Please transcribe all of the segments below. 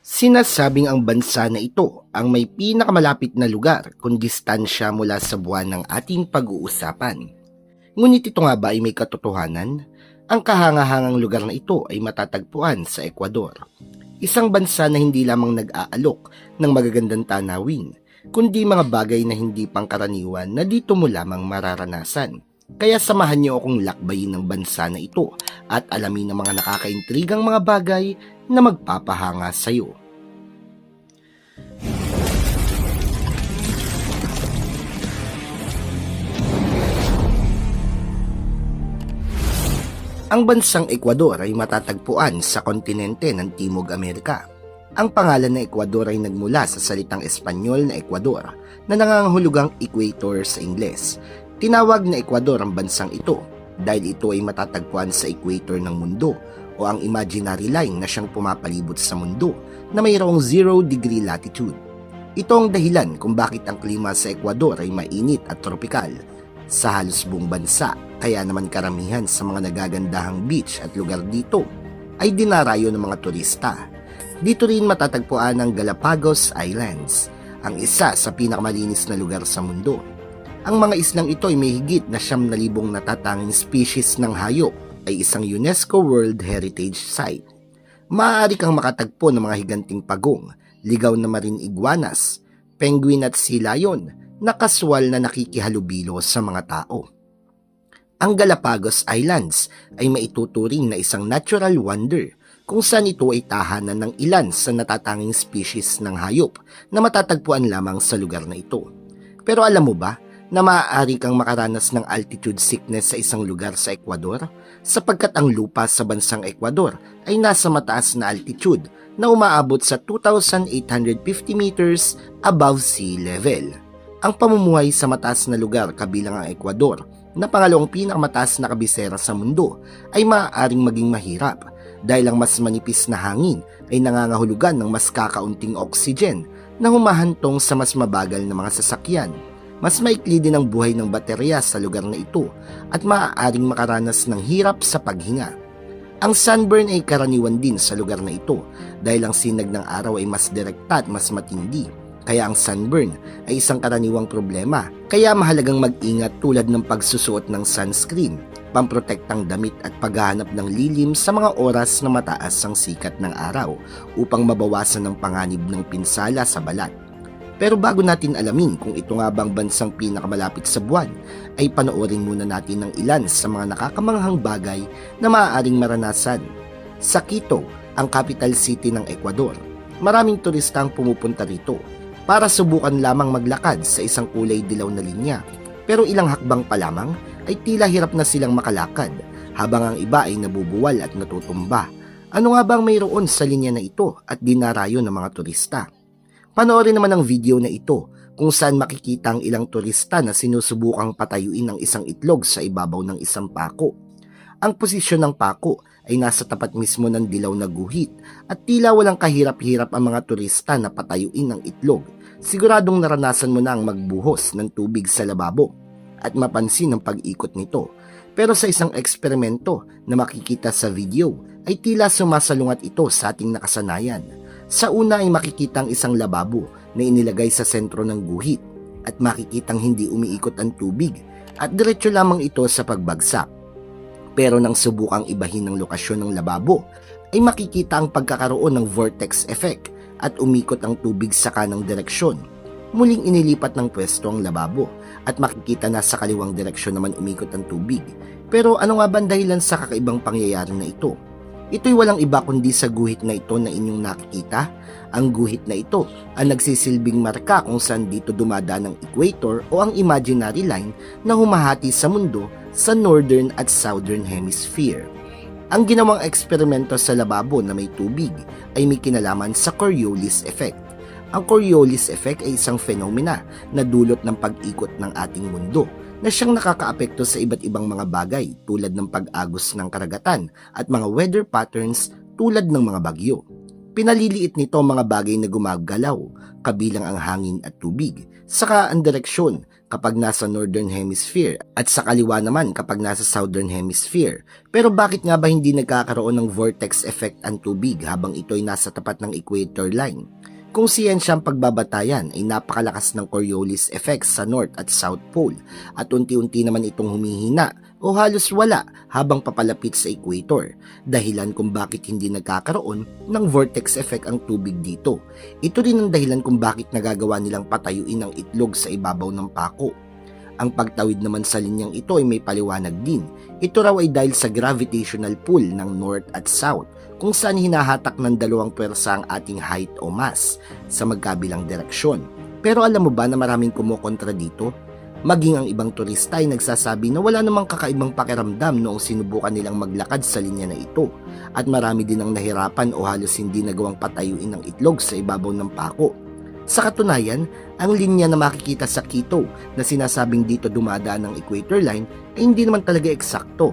Sinasabing ang bansa na ito ang may pinakamalapit na lugar kung distansya mula sa buwan ng ating pag-uusapan. Ngunit ito nga ba ay may katotohanan? Ang kahangahangang lugar na ito ay matatagpuan sa Ecuador. Isang bansa na hindi lamang nag-aalok ng magagandang tanawin, kundi mga bagay na hindi pangkaraniwan na dito mo lamang mararanasan. Kaya samahan niyo akong lakbayin ng bansa na ito at alamin ang mga nakakaintrigang mga bagay na magpapahanga sa iyo. Ang bansang Ecuador ay matatagpuan sa kontinente ng Timog Amerika. Ang pangalan na Ecuador ay nagmula sa salitang Espanyol na Ecuador na nangangahulugang equator sa Ingles. Tinawag na Ecuador ang bansang ito dahil ito ay matatagpuan sa equator ng mundo o ang imaginary line na siyang pumapalibot sa mundo na mayroong 0 degree latitude. Ito ang dahilan kung bakit ang klima sa Ecuador ay mainit at tropikal sa halos buong bansa, kaya naman karamihan sa mga nagagandahang beach at lugar dito ay dinarayo ng mga turista. Dito rin matatagpuan ang Galapagos Islands, ang isa sa pinakamalinis na lugar sa mundo. Ang mga islang ito ay may higit na 9,000 natatanging species ng hayop ay isang UNESCO World Heritage Site. Maaari kang makatagpo ng mga higanting pagong, ligaw na marine iguanas, penguin at sea lion na kaswal na nakikihalubilo sa mga tao. Ang Galapagos Islands ay maituturing na isang natural wonder kung saan ito ay tahanan ng ilan sa natatanging species ng hayop na matatagpuan lamang sa lugar na ito. Pero alam mo ba na maaari kang makaranas ng altitude sickness sa isang lugar sa Ecuador sapagkat ang lupa sa bansang Ecuador ay nasa mataas na altitude na umaabot sa 2,850 meters above sea level. Ang pamumuhay sa mataas na lugar kabilang ang Ecuador na pangalawang pinakamataas na kabisera sa mundo ay maaaring maging mahirap dahil ang mas manipis na hangin ay nangangahulugan ng mas kakaunting oxygen na humahantong sa mas mabagal na mga sasakyan. Mas maikli din ang buhay ng baterya sa lugar na ito at maaaring makaranas ng hirap sa paghinga. Ang sunburn ay karaniwan din sa lugar na ito dahil ang sinag ng araw ay mas direkta at mas matindi. Kaya ang sunburn ay isang karaniwang problema, kaya mahalagang mag-ingat tulad ng pagsusuot ng sunscreen, pamprotektang damit at paghahanap ng lilim sa mga oras na mataas ang sikat ng araw upang mabawasan ang panganib ng pinsala sa balat. Pero bago natin alamin kung ito nga bang bansang pinakamalapit sa buwan, ay panoorin muna natin ng ilan sa mga nakakamanghang bagay na maaaring maranasan. Sa Quito, ang capital city ng Ecuador, maraming turista ang pumupunta rito para subukan lamang maglakad sa isang kulay dilaw na linya. Pero ilang hakbang pa lamang ay tila hirap na silang makalakad habang ang iba ay nabubuwal at natutumba. Ano nga bang mayroon sa linya na ito at dinarayo ng mga turista? Panoorin naman ang video na ito kung saan makikita ang ilang turista na sinusubukang patayuin ang isang itlog sa ibabaw ng isang pako. Ang posisyon ng pako ay nasa tapat mismo ng dilaw na guhit at tila walang kahirap-hirap ang mga turista na patayuin ang itlog. Siguradong naranasan mo na ang magbuhos ng tubig sa lababo at mapansin ang pag-ikot nito. Pero sa isang eksperimento na makikita sa video ay tila sumasalungat ito sa ating nakasanayan. Sa una ay makikita ang isang lababo na inilagay sa sentro ng guhit at makikitang hindi umiikot ang tubig at diretso lamang ito sa pagbagsak. Pero nang subukang ibahin ang lokasyon ng lababo ay makikita ang pagkakaroon ng vortex effect at umikot ang tubig sa kanang direksyon. Muling inilipat ng pwesto ang lababo at makikita na sa kaliwang direksyon naman umikot ang tubig. Pero ano nga ba ang dahilan sa kakaibang pangyayari na ito? Ito'y walang iba kundi sa guhit na ito na inyong nakikita. Ang guhit na ito ang nagsisilbing marka kung saan dito dumadaan ang equator o ang imaginary line na humahati sa mundo sa northern at southern hemisphere. Ang ginawang eksperimento sa lababo na may tubig ay may kinalaman sa Coriolis effect. Ang Coriolis effect ay isang fenomena na dulot ng pag-ikot ng ating mundo na siyang nakakaapekto sa iba't ibang mga bagay tulad ng pag-agos ng karagatan at mga weather patterns tulad ng mga bagyo. Pinaliliit nito ang mga bagay na gumagalaw, kabilang ang hangin at tubig, saka ang direksyon kapag nasa Northern Hemisphere at sa kaliwa naman kapag nasa Southern Hemisphere. Pero bakit nga ba hindi nagkakaroon ng vortex effect ang tubig habang ito'y nasa tapat ng equator line? Kung siyensyang pagbabatayan ay napakalakas ng Coriolis effect sa North at South Pole at unti-unti naman itong humihina o halos wala habang papalapit sa equator, dahilan kung bakit hindi nagkakaroon ng vortex effect ang tubig dito. Ito rin ang dahilan kung bakit nagagawa nilang patayuin ang itlog sa ibabaw ng pako. Ang pagtawid naman sa linyang ito ay may paliwanag din. Ito raw ay dahil sa gravitational pull ng North at South, kung saan hinahatak ng dalawang pwersa ang ating height o mass sa magkabilang direksyon. Pero alam mo ba na maraming kumukontra dito? Maging ang ibang turista ay nagsasabi na wala namang kakaibang pakiramdam noong sinubukan nilang maglakad sa linya na ito, at marami din ang nahirapan o halos hindi nagawang patayuin ng itlog sa ibabaw ng pako. Sa katunayan, ang linya na makikita sa Quito na sinasabing dito dumadaan ng equator line ay hindi naman talaga eksakto.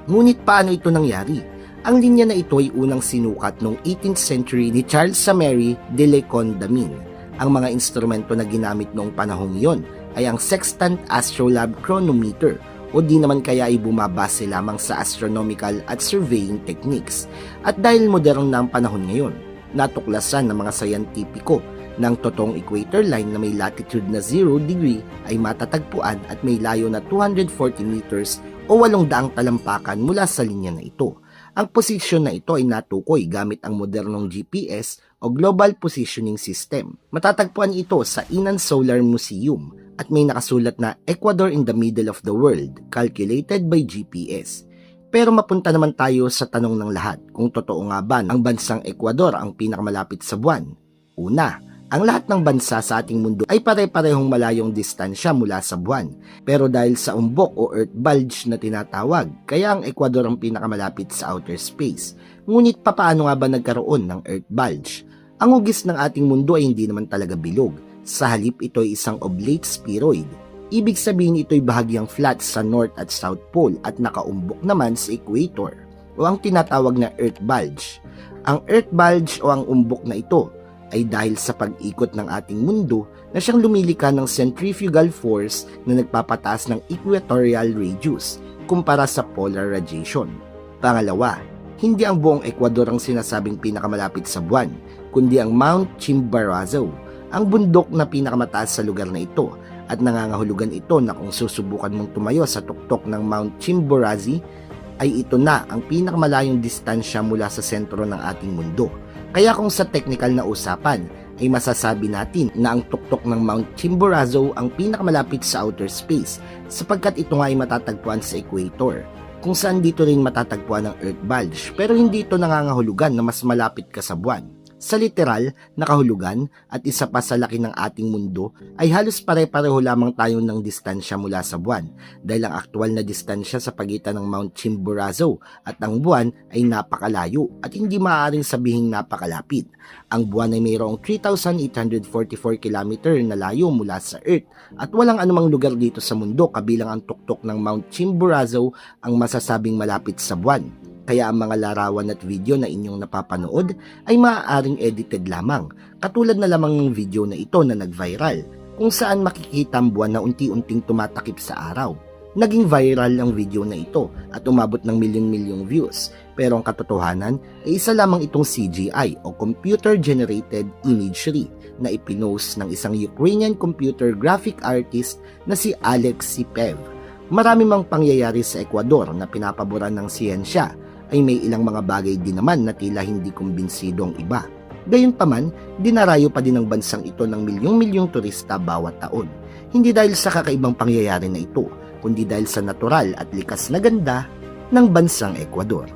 Ngunit paano ito nangyari? Ang linya na ito ay unang sinukat noong 18th century ni Charles Samary de Le Condamine. Ang mga instrumento na ginamit noong panahong iyon ay ang sextant astrolabe chronometer, o di naman kaya ay bumabase lamang sa astronomical at surveying techniques. At dahil modern na ang panahon ngayon, natuklasan ng mga sayantipiko ng totoong equator line na may latitude na 0 degree ay matatagpuan at may layo na 240 meters o 800 talampakan mula sa linya na ito. Ang posisyon na ito ay natukoy gamit ang modernong GPS o Global Positioning System. Matatagpuan ito sa Inan Solar Museum at may nakasulat na Ecuador in the middle of the world, calculated by GPS. Pero mapunta naman tayo sa tanong ng lahat, kung totoo nga ba ang bansang Ecuador ang pinakamalapit sa buwan? Una, ang lahat ng bansa sa ating mundo ay pare-parehong malayong distansya mula sa buwan. Pero dahil sa umbok o earth bulge na tinatawag, kaya ang Ecuador ang pinakamalapit sa outer space. Ngunit papaano nga ba nagkaroon ng earth bulge? Ang hugis ng ating mundo ay hindi naman talaga bilog. Sa halip, ito ay isang oblate spheroid. Ibig sabihin ito'y bahagyang flat sa North at South Pole at nakaumbok naman sa equator o ang tinatawag na earth bulge. Ang earth bulge o ang umbok na ito ay dahil sa pag-ikot ng ating mundo na siyang lumilika ng centrifugal force na nagpapataas ng equatorial radius kumpara sa polar radiation. Pangalawa, hindi ang buong Ecuador ang sinasabing pinakamalapit sa buwan, kundi ang Mount Chimborazo, ang bundok na pinakamataas sa lugar na ito, at nangangahulugan ito na kung susubukan mong tumayo sa tuktok ng Mount Chimborazo, ay ito na ang pinakamalayong distansya mula sa sentro ng ating mundo. Kaya kung sa technical na usapan, ay masasabi natin na ang tuktok ng Mount Chimborazo ang pinakamalapit sa outer space sapagkat ito nga ay matatagpuan sa equator, kung saan dito rin matatagpuan ang earth bulge, pero hindi ito nangangahulugan na mas malapit ka sa buwan. Sa literal na kahulugan at isa pa sa laki ng ating mundo ay halos pare-pareho lamang tayo ng distansya mula sa buwan, dahil ang aktual na distansya sa pagitan ng Mount Chimborazo at ang buwan ay napakalayo at hindi maaaring sabihing napakalapit. Ang buwan ay mayroong 3,844 km na layo mula sa Earth at walang anumang lugar dito sa mundo kabilang ang tuktok ng Mount Chimborazo ang masasabing malapit sa buwan. Kaya ang mga larawan at video na inyong napapanood ay maaaring edited lamang, katulad na lamang ng video na ito na nag-viral, kung saan makikita ang buwan na unti-unting tumatakip sa araw. Naging viral ang video na ito at umabot ng milyon-milyong views, pero ang katotohanan ay isa lamang itong CGI o Computer Generated Imagery na ipinost ng isang Ukrainian computer graphic artist na si Alex Sipev. Marami mang pangyayari sa Ecuador na pinapaboran ng siyensya, ay may ilang mga bagay din naman na tila hindi kumbinsido ang iba. Gayunpaman, dinarayo pa din ng bansang ito ng milyong-milyong turista bawat taon. Hindi dahil sa kakaibang pangyayari na ito, kundi dahil sa natural at likas na ganda ng bansang Ecuador.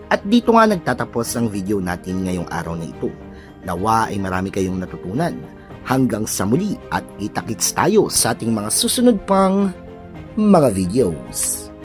At dito nga nagtatapos ang video natin ngayong araw na ito. Nawa ay marami kayong natutunan. Hanggang sa muli at kita-kits tayo sa ating mga susunod pang mga videos.